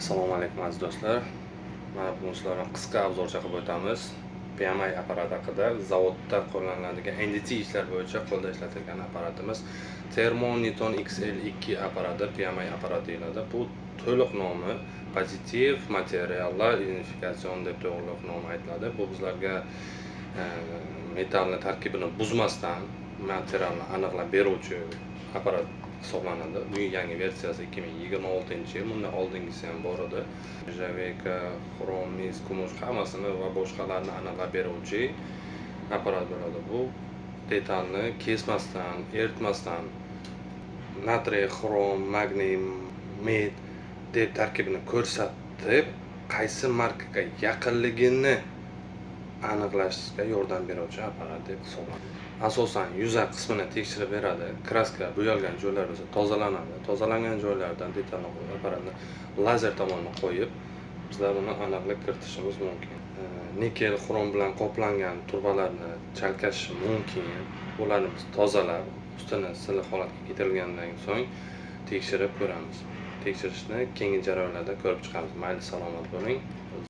Assalomu alaykum aziz do'stlar. Mana bugun sizlarga qisqa obzorcha qilib o'tamiz. PMI apparat haqida. Zavodda qo'llaniladigan NDT ishlar bo'yicha qo'lda ishlatilgan apparatimiz Thermoniton XL2 apparati PMI apparati deyiladi. Bu to'liq nomi Pozitiv materiallar identifikatsion deb to'liq nomi aytiladi. Bu bizlarga metallni tarkibini buzmasdan materialni aniqlab beruvchi apparat hisoblanadi. Bu yangi versiyasi 2026-yil. Bundan oldingisi ham bor edi. Nержавейка, xrom, mis, kumush hammasini va boshqalarni aniqlab beruvchi apparat bo'ladi. Bu detalni kesmasdan, eritmasdan natriy, xrom, magniy, med deb tarkibini ko'rsatib, qaysi markaga yaqinligini aniqlashga yordam beruvchi apparat deb hisoblanadi. Asosan yuzak qismini tekshirib beradi. Kraska bo'yalgan joylar esa tozalanadi. Tozalangan joylardan detalni apparatni lazer tomonidan qo'yib, bizlar uni aniqlik kiritishimiz mumkin. Nikel, xrom bilan qoplangan turbalarni chalkash mumkin. Ularni biz tozalab, ustini silliq holatga keltirgandan so'ng tekshirib ko'ramiz. Tekshirishni keyingi jarayonlarda ko'rib chiqamiz. Mayli, salomat bo'ling.